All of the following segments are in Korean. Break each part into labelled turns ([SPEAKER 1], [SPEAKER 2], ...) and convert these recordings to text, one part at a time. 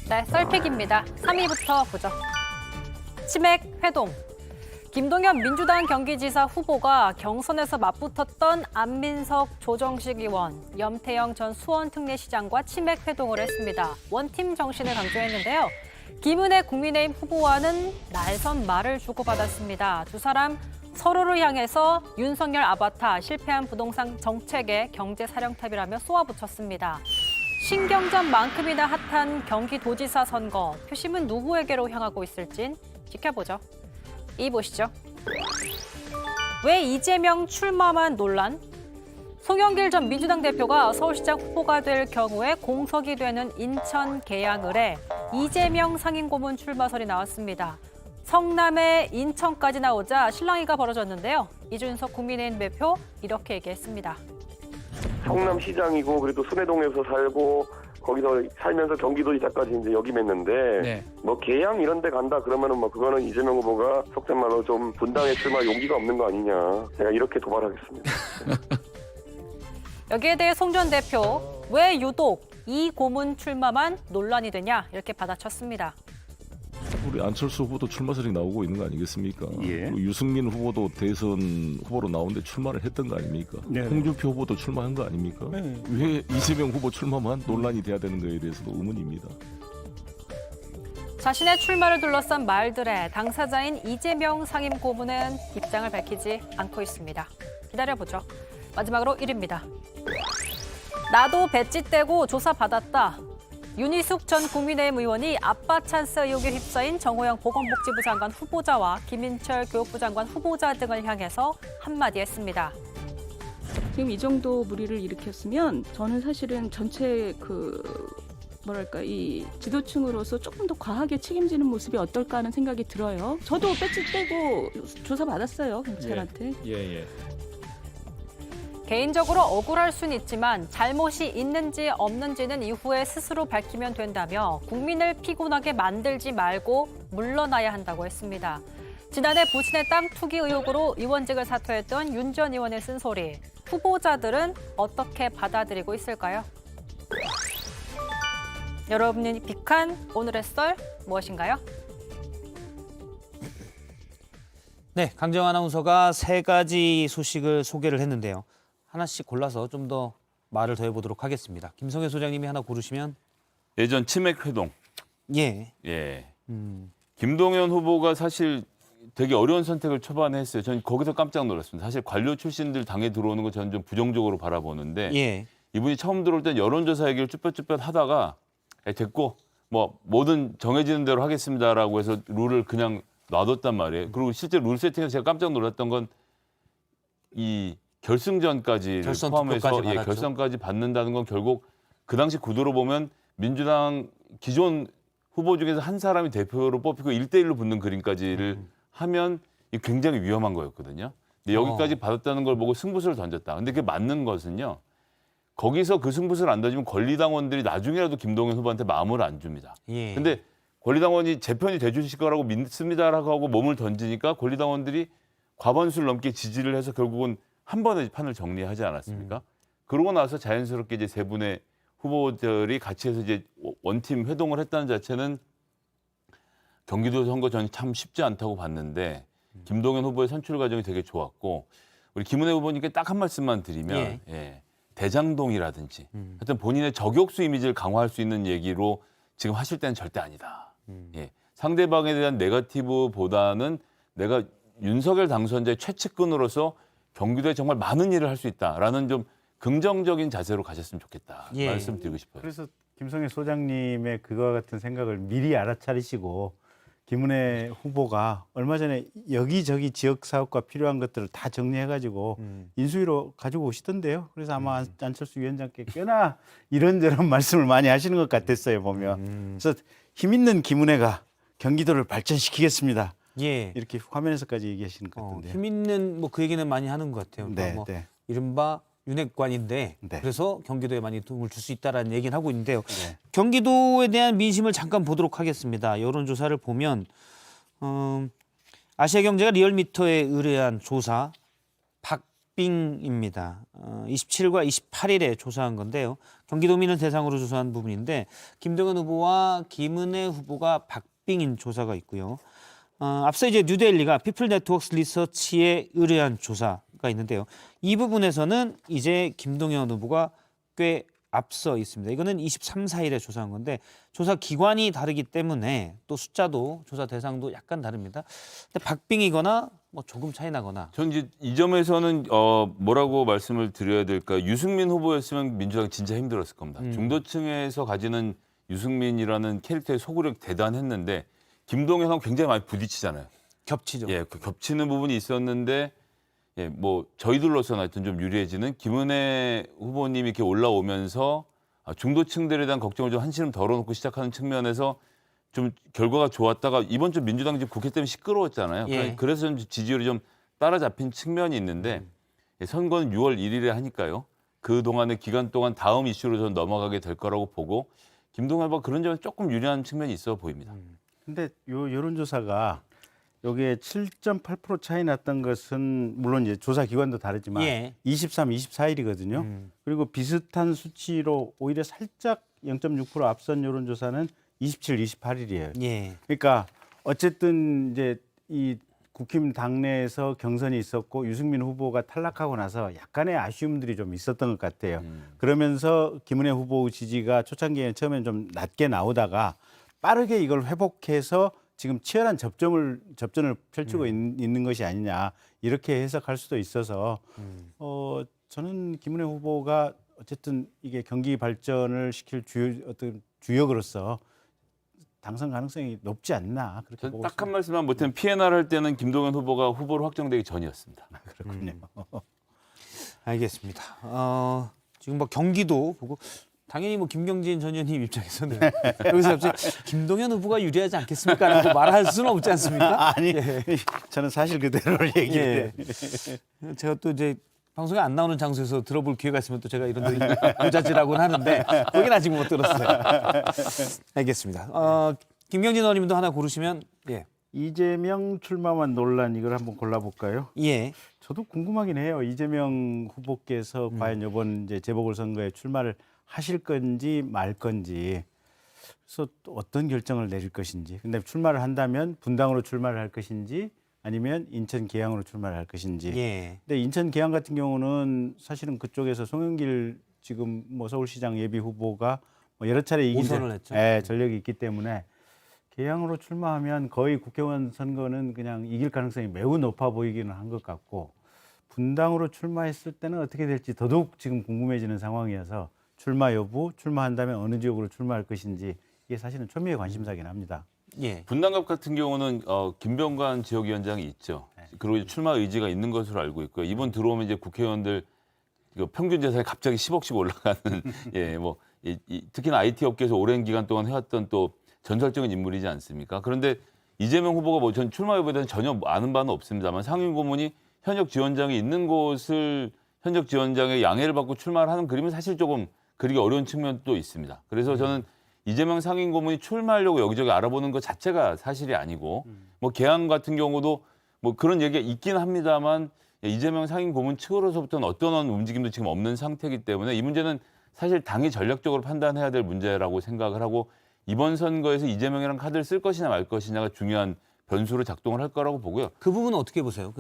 [SPEAKER 1] 네, 썰픽입니다. 3위부터 보죠. 치맥 회동. 김동연 민주당 경기지사 후보가 경선에서 맞붙었던 안민석 조정식 의원, 염태영 전 수원특례시장과 치맥 회동을 했습니다. 원팀 정신을 강조했는데요. 김은혜 국민의힘 후보와는 날선 말을 주고받았습니다. 두 사람 서로를 향해서 윤석열 아바타, 실패한 부동산 정책의 경제사령탑이라며 쏘아붙였습니다. 신경전만큼이나 핫한 경기도지사 선거, 표심은 누구에게로 향하고 있을진 지켜보죠. 이 보시죠. 왜 이재명 출마만 논란? 송영길 전 민주당 대표가 서울시장 후보가 될 경우에 공석이 되는 인천 계양을에 이재명 상임고문 출마설이 나왔습니다. 성남에 인천까지 나오자 실랑이가 벌어졌는데요. 이준석 국민의힘 대표 이렇게 얘기했습니다.
[SPEAKER 2] 성남시장이고 그래도 순회동에서 살고 거기서 살면서 경기도지사까지 이제 역임했는데
[SPEAKER 3] 네.
[SPEAKER 2] 뭐 계양 이런 데 간다 그러면은 뭐 그거는 이재명 후보가 속된 말로 좀 분당에 출마 용기가 없는 거 아니냐. 제가 이렇게 도발하겠습니다.
[SPEAKER 1] 여기에 대해 송 전 대표, 왜 유독 이 고문 출마만 논란이 되냐 이렇게 받아쳤습니다.
[SPEAKER 4] 우리 안철수 후보도 출마설이 나오고 있는 거 아니겠습니까?
[SPEAKER 3] 예.
[SPEAKER 4] 그리고 유승민 후보도 대선 후보로 나오는데 출마를 했던 거 아닙니까?
[SPEAKER 3] 네.
[SPEAKER 4] 홍준표 후보도 출마한 거 아닙니까?
[SPEAKER 3] 네.
[SPEAKER 4] 왜 이재명 후보 출마만 논란이 돼야 되는 거에 대해서도 의문입니다.
[SPEAKER 1] 자신의 출마를 둘러싼 말들에 당사자인 이재명 상임 고문은 입장을 밝히지 않고 있습니다. 기다려보죠. 마지막으로 1위입니다. 나도 배지 떼고 조사받았다. 윤희숙 전 국민의힘 의원이 아빠 찬스 의혹에 휩싸인 정호영 보건복지부 장관 후보자와 김인철 교육부 장관 후보자 등을 향해서 한마디 했습니다.
[SPEAKER 5] 지금 이 정도 무리를 일으켰으면 저는 사실은 전체 이 지도층으로서 조금 더 과하게 책임지는 모습이 어떨까 하는 생각이 들어요. 저도 배지 떼고 조사 받았어요, 경찰한테.
[SPEAKER 3] 예.
[SPEAKER 1] 개인적으로 억울할 수는 있지만 잘못이 있는지 없는지는 이후에 스스로 밝히면 된다며 국민을 피곤하게 만들지 말고 물러나야 한다고 했습니다. 지난해 부친의 땅 투기 의혹으로 의원직을 사퇴했던 윤 전 의원의 쓴소리, 후보자들은 어떻게 받아들이고 있을까요? 여러분이 빅한 오늘의 썰 무엇인가요?
[SPEAKER 6] 네, 강정 아나운서가 세 가지 소식을 소개를 했는데요. 하나씩 골라서 좀 더 말을 더해보도록 하겠습니다. 김성애 소장님이 하나 고르시면.
[SPEAKER 7] 예전 치맥 회동.
[SPEAKER 6] 예.
[SPEAKER 7] 예. 김동연 후보가 사실 되게 어려운 선택을 초반에 했어요. 전 거기서 깜짝 놀랐습니다. 사실 관료 출신들 당에 들어오는 거 저는 좀 부정적으로 바라보는데
[SPEAKER 6] 예.
[SPEAKER 7] 이분이 처음 들어올 땐 여론조사 얘기를 쭈뼛쭈뼛 하다가 됐고 뭐 뭐든 정해지는 대로 하겠습니다라고 해서 룰을 그냥 놔뒀단 말이에요. 그리고 실제 룰 세팅에서 제가 깜짝 놀랐던 건 이 결승전까지
[SPEAKER 6] 결선
[SPEAKER 7] 포함해서
[SPEAKER 6] 투표까지 받았죠.
[SPEAKER 7] 결선까지 받는다는 건 결국 그 당시 구도로 보면 민주당 기존 후보 중에서 한 사람이 대표로 뽑히고 1대1로 붙는 그림까지를 하면 이 굉장히 위험한 거였거든요. 근데 여기까지 받았다는 걸 보고 승부수를 던졌다. 근데 그게 맞는 것은요. 거기서 그 승부수를 안 던지면 권리당원들이 나중에라도 김동연 후보한테 마음을 안 줍니다.
[SPEAKER 6] 예.
[SPEAKER 7] 근데 권리당원이 제 편이 돼주실 거라고 믿습니다라고 하고 몸을 던지니까 권리당원들이 과반수를 넘게 지지를 해서 결국은 한 번에 판을 정리하지 않았습니까? 그러고 나서 자연스럽게 이제 세 분의 후보들이 같이 해서 이제 원팀 회동을 했다는 자체는 경기도 선거 전 참 쉽지 않다고 봤는데 김동연 후보의 선출 과정이 되게 좋았고 우리 김은혜 후보님께 딱 한 말씀만 드리면 대장동이라든지 하여튼 본인의 저격수 이미지를 강화할 수 있는 얘기로 지금 하실 때는 절대 아니다. 상대방에 대한 네거티브보다는 내가 윤석열 당선자의 최측근으로서 경기도에 정말 많은 일을 할 수 있다라는 좀 긍정적인 자세로 가셨으면 좋겠다. 말씀드리고 싶어요.
[SPEAKER 3] 그래서 김성애 소장님의 그와 같은 생각을 미리 알아차리시고 김은혜 후보가 얼마 전에 여기저기 지역 사업과 필요한 것들을 다 정리해가지고 인수위로 가지고 오시던데요. 그래서 아마 안철수 위원장께 꽤나 이런저런 말씀을 많이 하시는 것 같았어요, 보면. 그래서 힘 있는 김은혜가 경기도를 발전시키겠습니다.
[SPEAKER 6] 예.
[SPEAKER 3] 이렇게 화면에서까지 얘기하시는 것 같은데요.
[SPEAKER 6] 힘 있는 그 얘기는 많이 하는 것 같아요.
[SPEAKER 3] 네,
[SPEAKER 6] 뭐
[SPEAKER 3] 네.
[SPEAKER 6] 이른바 윤핵관인데
[SPEAKER 3] 네.
[SPEAKER 6] 그래서 경기도에 많이 도움을 줄 수 있다라는 얘기는 하고 있는데요.
[SPEAKER 3] 네.
[SPEAKER 6] 경기도에 대한 민심을 잠깐 보도록 하겠습니다. 여론조사를 보면 아시아경제가 리얼미터에 의뢰한 조사 박빙입니다. 27일과 28일에 조사한 건데요. 경기도민을 대상으로 조사한 부분인데 김동연 후보와 김은혜 후보가 박빙인 조사가 있고요. 앞서 이제 뉴데일리가 피플 네트워크 리서치에 의뢰한 조사가 있는데요. 이 부분에서는 이제 김동연 후보가 꽤 앞서 있습니다. 이거는 23, 4일에 조사한 건데 조사 기관이 다르기 때문에 또 숫자도 조사 대상도 약간 다릅니다. 근데 박빙이거나 뭐 조금 차이 나거나.
[SPEAKER 7] 전 이제 이 점에서는 뭐라고 말씀을 드려야 될까? 유승민 후보였으면 민주당 진짜 힘들었을 겁니다. 중도층에서 가지는 유승민이라는 캐릭터의 소구력 대단했는데 김동연하고 굉장히 많이 부딪히잖아요.
[SPEAKER 6] 겹치죠.
[SPEAKER 7] 예, 그 겹치는 부분이 있었는데 예, 뭐 저희들로서는 하여튼 좀 유리해지는 김은혜 후보님이 이렇게 올라오면서 중도층들에 대한 걱정을 좀 한시름 덜어놓고 시작하는 측면에서 좀 결과가 좋았다가 이번 주 민주당 지금 국회 때문에 시끄러웠잖아요.
[SPEAKER 6] 예.
[SPEAKER 7] 그래서 좀 지지율이 좀 따라잡힌 측면이 있는데 예, 선거는 6월 1일에 하니까요. 그 동안의 기간 동안 다음 이슈로 저는 넘어가게 될 거라고 보고 김동연 후보가 그런 점에서 조금 유리한 측면이 있어 보입니다.
[SPEAKER 3] 근데 요 여론조사가 요게 7.8% 차이 났던 것은 물론 이제 조사 기관도 다르지만
[SPEAKER 6] 예.
[SPEAKER 3] 23, 24일이거든요. 그리고 비슷한 수치로 오히려 살짝 0.6% 앞선 여론조사는 27, 28일이에요.
[SPEAKER 6] 예.
[SPEAKER 3] 그러니까 어쨌든 이제 이 국힘 당내에서 경선이 있었고 유승민 후보가 탈락하고 나서 약간의 아쉬움들이 좀 있었던 것 같아요. 그러면서 김은혜 후보 지지가 초창기에 처음엔 좀 낮게 나오다가 빠르게 이걸 회복해서 지금 치열한 접전을 펼치고 있는 것이 아니냐 이렇게 해석할 수도 있어서 저는 김은혜 후보가 어쨌든 이게 경기 발전을 시킬 어떤 주역으로서 당선 가능성이 높지 않나 그렇게 보고
[SPEAKER 7] 딱 한 말씀만 못하면 PNR 할 때는 김동연 후보가 후보로 확정되기 전이었습니다.
[SPEAKER 3] 그렇군요.
[SPEAKER 6] 알겠습니다. 지금 뭐 경기도 보고 당연히 뭐 김경진 전 의원님 입장에서는 여기서 갑자기 김동연 후보가 유리하지 않겠습니까라고 말할 수는 없지 않습니까?
[SPEAKER 3] 아니 저는 사실 그대로를 얘기해.
[SPEAKER 6] 예. 제가 또 이제 방송에 안 나오는 장소에서 들어볼 기회가 있으면 또 제가 이런 데 부자지라고는 하는데 거긴 아직 못 들었어요. 알겠습니다. 김경진 의원님도 하나 고르시면 예.
[SPEAKER 3] 이재명 출마만 논란 이걸 한번 골라볼까요?
[SPEAKER 6] 예.
[SPEAKER 3] 저도 궁금하긴 해요. 이재명 후보께서 과연 이번 이제 재보궐선거에 출마를 하실 건지 말 건지, 그래서 또 어떤 결정을 내릴 것인지. 근데 출마를 한다면 분당으로 출마를 할 것인지 아니면 인천 계양으로 출마를 할 것인지.
[SPEAKER 6] 예.
[SPEAKER 3] 근데 인천 계양 같은 경우는 사실은 그쪽에서 송영길 지금 뭐 서울시장 예비 후보가 뭐 여러 차례 이긴
[SPEAKER 6] 우선을 했죠.
[SPEAKER 3] 전력이 있기 때문에 계양으로 출마하면 거의 국회의원 선거는 그냥 이길 가능성이 매우 높아 보이기는 한 것 같고, 분당으로 출마했을 때는 어떻게 될지 더더욱 지금 궁금해지는 상황이어서 출마 여부, 출마한다면 어느 지역으로 출마할 것인지 이게 사실은 초미의 관심사긴 합니다.
[SPEAKER 6] 예.
[SPEAKER 7] 분당갑 같은 경우는 김병관 지역위원장이 있죠. 그리고 출마 의지가 있는 것으로 알고 있고요. 이번 들어오면 이제 국회의원들 평균 재산이 갑자기 10억씩 올라가는 예, 뭐 특히나 IT 업계에서 오랜 기간 동안 해왔던 또 전설적인 인물이지 않습니까? 그런데 이재명 후보가 뭐 전 출마 여부에 대해서 전혀 아는 바는 없습니다만 상임고문이 현역 지원장이 있는 곳을 현역 지원장의 양해를 받고 출마를 하는 그림은 사실 조금 그리기 어려운 측면도 있습니다. 그래서 저는 이재명 상임고문이 출마하려고 여기저기 알아보는 것 자체가 사실이 아니고 뭐 계양 같은 경우도 뭐 그런 얘기가 있긴 합니다만 이재명 상임고문 측으로서부터는 어떤 움직임도 지금 없는 상태이기 때문에 이 문제는 사실 당이 전략적으로 판단해야 될 문제라고 생각을 하고 이번 선거에서 이재명이랑 카드를 쓸 것이냐 말 것이냐가 중요한 변수로 작동을 할 거라고 보고요.
[SPEAKER 6] 그 부분은 어떻게 보세요?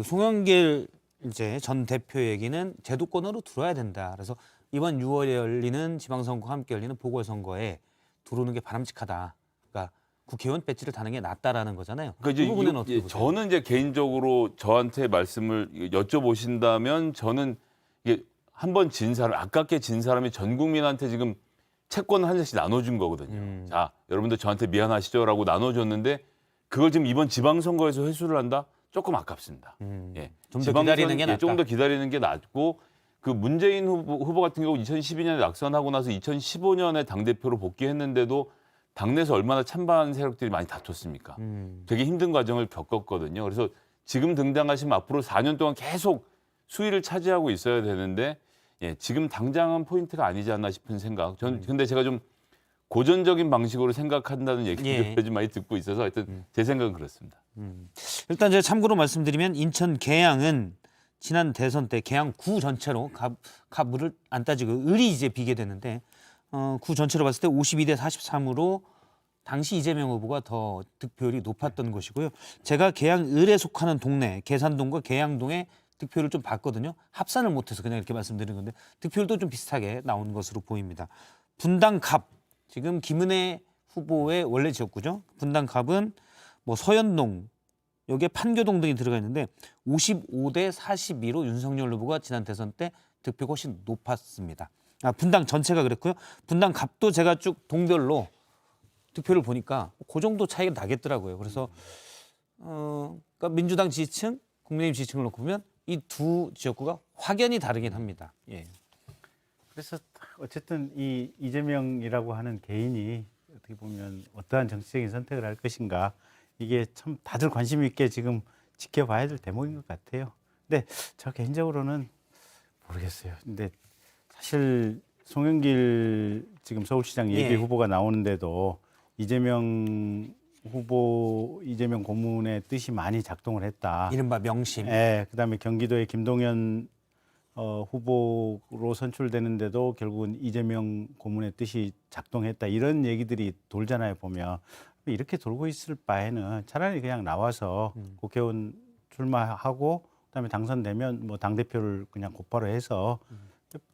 [SPEAKER 6] 송영길 이제 전 대표 얘기는 제도권으로 들어야 된다. 그래서 이번 6월에 열리는 지방선거와 함께 열리는 보궐선거에 들어오는 게 바람직하다. 그러니까 국회의원 배지를 다는 게 낫다라는 거잖아요.
[SPEAKER 7] 그러니까
[SPEAKER 6] 그 부분은 어떻게 보세요?
[SPEAKER 7] 저는 이제 개인적으로 저한테 말씀을 여쭤보신다면 저는 이게 한 번 진 사람, 아깝게 진 사람이 전 국민한테 지금 채권을 한 장씩 나눠준 거거든요. 자, 여러분들 저한테 미안하시죠라고 나눠줬는데 그걸 지금 이번 지방선거에서 회수를 한다? 조금 아깝습니다. 예.
[SPEAKER 6] 좀 더 기다리는 게 낫다.
[SPEAKER 7] 조금 더 기다리는 게 낫고 그 문재인 후보 같은 경우 2012년에 낙선하고 나서 2015년에 당대표로 복귀했는데도 당내에서 얼마나 찬반 세력들이 많이 다퉜습니까? 되게 힘든 과정을 겪었거든요. 그래서 지금 등장하시면 앞으로 4년 동안 계속 수위를 차지하고 있어야 되는데 예, 지금 당장은 포인트가 아니지 않나 싶은 생각. 근데 제가 좀 고전적인 방식으로 생각한다는 얘기를 요즘 많이 듣고 있어서 하여튼 제 생각은 그렇습니다.
[SPEAKER 6] 일단 제가 참고로 말씀드리면 인천 계양은 지난 대선 때 개항 구 전체로 갑을을 안 따지고 을이 이제 비게 되는데 구 전체로 봤을 때 52대 43으로 당시 이재명 후보가 더 득표율이 높았던 것이고요. 제가 개항 을에 속하는 동네 계산동과 계양동의 득표율을 좀 봤거든요. 합산을 못해서 그냥 이렇게 말씀드린 건데 득표율도 좀 비슷하게 나온 것으로 보입니다. 분당 갑 지금 김은혜 후보의 원래 지역구죠. 분당 갑은 뭐 서현동 여기에 판교동 등이 들어가 있는데 55대 42로 윤석열 후보가 지난 대선 때 득표가 훨씬 높았습니다. 분당 전체가 그랬고요. 분당 갑도 제가 쭉 동별로 득표를 보니까 그 정도 차이가 나겠더라고요. 그래서 그러니까 민주당 지지층, 국민의힘 지지층을 놓고 보면 이 두 지역구가 확연히 다르긴 합니다. 예.
[SPEAKER 3] 그래서 어쨌든 이 이재명이라고 하는 개인이 어떻게 보면 어떠한 정치적인 선택을 할 것인가 이게 참 다들 관심 있게 지금 지켜봐야 될 대목인 것 같아요. 근데 저 개인적으로는 모르겠어요. 근데 사실 송영길 지금 서울시장 예비
[SPEAKER 6] 예.
[SPEAKER 3] 후보가 나오는데도 이재명 후보, 이재명 고문의 뜻이 많이 작동을 했다.
[SPEAKER 6] 이른바 명심.
[SPEAKER 3] 예, 그다음에 경기도의 김동연 후보로 선출되는데도 결국은 이재명 고문의 뜻이 작동했다. 이런 얘기들이 돌잖아요, 보면. 이렇게 돌고 있을 바에는 차라리 그냥 나와서 국회의원 출마하고 그다음에 당선되면 뭐 당대표를 그냥 곧바로 해서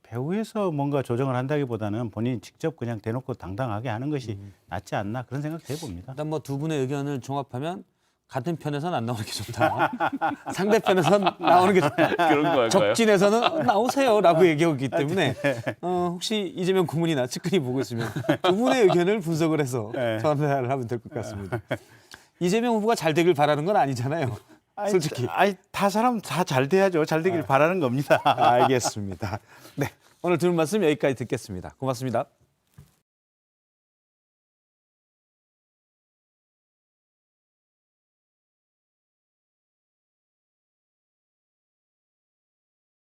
[SPEAKER 3] 배후에서 뭔가 조정을 한다기보다는 본인이 직접 그냥 대놓고 당당하게 하는 것이 낫지 않나 그런 생각도 해봅니다.
[SPEAKER 6] 일단 뭐 두 분의 의견을 종합하면 같은 편에서는 안 나오는 게 좋다. 상대편에서는 나오는 게 좋다.
[SPEAKER 7] 그런 거 할까요?
[SPEAKER 6] 적진에서는 나오세요라고 얘기하기 때문에 혹시 이재명 고문이나 측근이 보고 있으면 두 분의 의견을 분석을 해서 전화를 하면 될 것 같습니다. 이재명 후보가 잘 되길 바라는 건 아니잖아요. 솔직히.
[SPEAKER 3] 다 사람 다 잘 돼야죠. 잘 되길 바라는 겁니다.
[SPEAKER 6] 알겠습니다. 네, 오늘 들은 말씀 여기까지 듣겠습니다. 고맙습니다.